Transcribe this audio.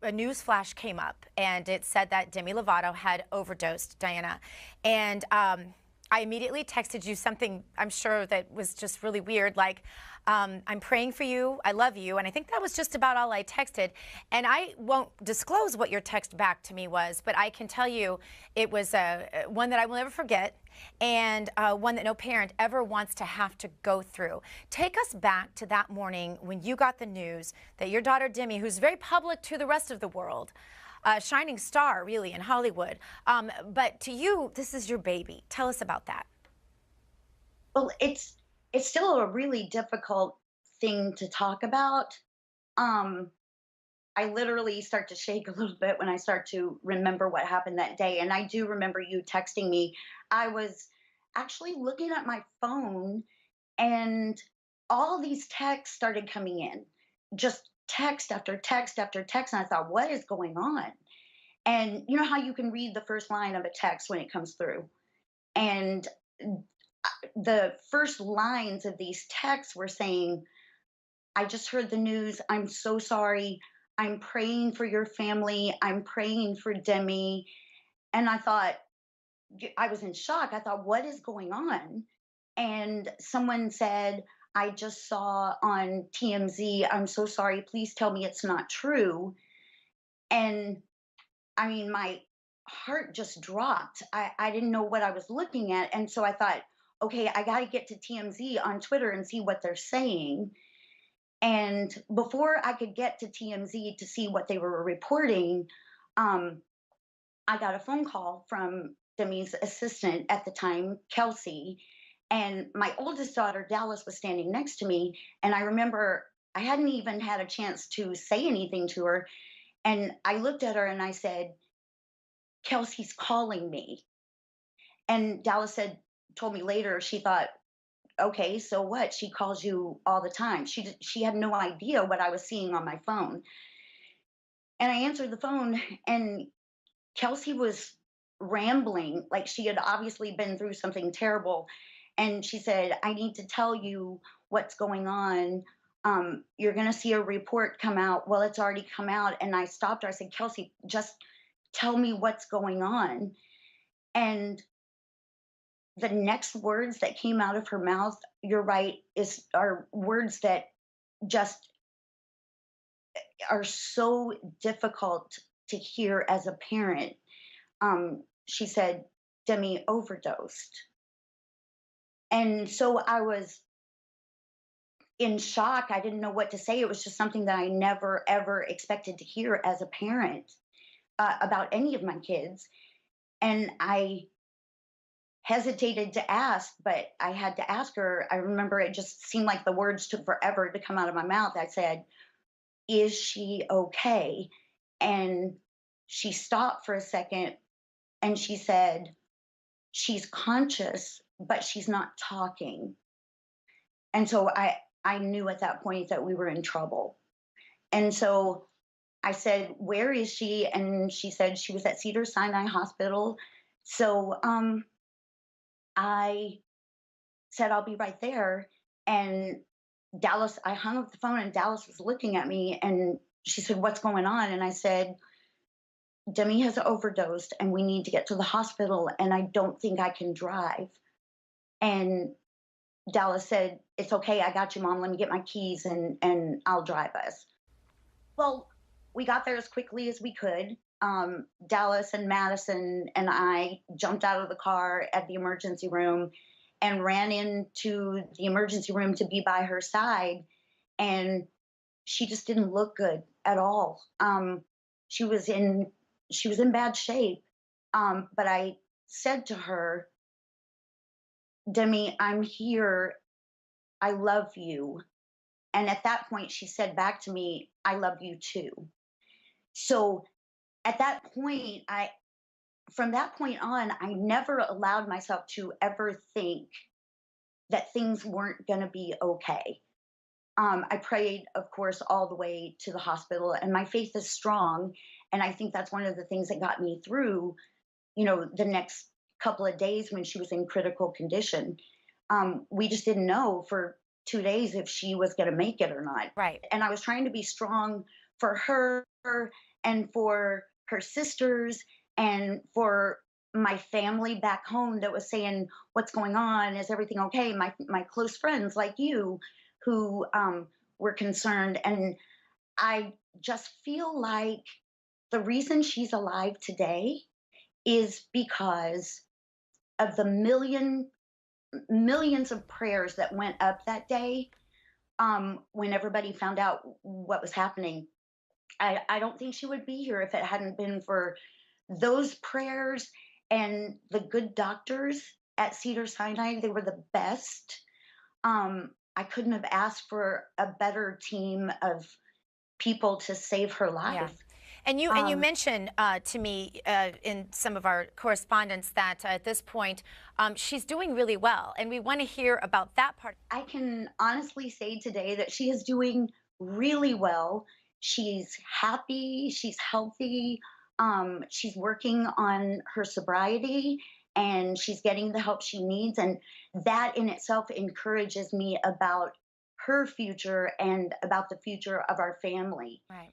a news flash came up, and it said that Demi Lovato had overdosed, Diana. And I immediately texted you something I'm sure that was just really weird, like, I'm praying for you, I love you. And I think that was just about all I texted. And I won't disclose what your text back to me was, but I can tell you it was one that I will never forget, and one that no parent ever wants to have to go through. Take us back to that morning when you got the news that your daughter Demi, who's very public to the rest of the world, a shining star really in Hollywood, but to you, this is your baby. Tell us about that. Well, it's still a really difficult thing to talk about. Um, I literally start to shake a little bit when I start to remember what happened that day. And I do remember you texting me. I was actually looking at my phone, and all these texts started coming in. Just text after text after text. And I thought, what is going on? And you know how you can read the first line of a text when it comes through? And the first lines of these texts were saying, I just heard the news. I'm so sorry. I'm praying for your family. I'm praying for Demi. And I thought, I was in shock. I thought, what is going on? And someone said, I just saw on TMZ, I'm so sorry. Please tell me it's not true. And I mean, my heart just dropped. I didn't know what I was looking at. And so I thought, okay, I got to get to TMZ on Twitter and see what they're saying. And before I could get to TMZ to see what they were reporting, um, I got a phone call from Demi's assistant at the time, Kelsey. And my oldest daughter, Dallas, was standing next to me. And I remember I hadn't even had a chance to say anything to her. And I looked at her and I said, Kelsey's calling me. And Dallas told me later, she thought, okay, so what? She calls you all the time. She had no idea what I was seeing on my phone. And I answered the phone, and Kelsey was rambling, like she had obviously been through something terrible. And she said, I need to tell you what's going on. You're going to see a report come out. Well, it's already come out. And I stopped her. I said, Kelsey, just tell me what's going on. And the next words that came out of her mouth, you're right, are words that just are so difficult to hear as a parent. She said, Demi overdosed. And so I was in shock. I didn't know what to say. It was just something that I never, ever expected to hear as a parent about any of my kids. And I hesitated to ask, but I had to ask her. I remember it just seemed like the words took forever to come out of my mouth. I said, is she okay? And she stopped for a second and she said, she's conscious, but she's not talking. And so I knew at that point that we were in trouble. And so I said, where is she? And she said she was at Cedars-Sinai Hospital. So I said, I'll be right there. And Dallas, I hung up the phone and Dallas was looking at me and she said, what's going on? And I said, Demi has overdosed and we need to get to the hospital and I don't think I can drive. And Dallas said, it's okay, I got you, Mom. Let me get my keys and I'll drive us. Well, we got there as quickly as we could. Dallas and Madison and I jumped out of the car at the emergency room and ran into the emergency room to be by her side. And she just didn't look good at all. She was in bad shape. But I said to her, Demi, I'm here. I love you. And at that point, she said back to me, I love you too. So at that point, from that point on, I never allowed myself to ever think that things weren't going to be okay. I prayed, of course, all the way to the hospital, and my faith is strong. And I think that's one of the things that got me through, the next couple of days when she was in critical condition. We just didn't know for 2 days if she was going to make it or not. Right. And I was trying to be strong for her and for her sisters and for my family back home that was saying, "What's going on? Is everything okay?" My close friends like you who were concerned. And I just feel like the reason she's alive today is because of the millions of prayers that went up that day when everybody found out what was happening. I don't think she would be here if it hadn't been for those prayers and the good doctors at Cedar Sinai. They were the best. I couldn't have asked for a better team of people to save her Yeah. life. And you Um, mentioned to me in some of our correspondence that at this point she's doing really well, and we want to hear about that part. I can honestly say today that she is doing really well. She's happy, she's healthy, she's working on her sobriety, and she's getting the help she needs. And that in itself encourages me about her future and about the future of our family. Right.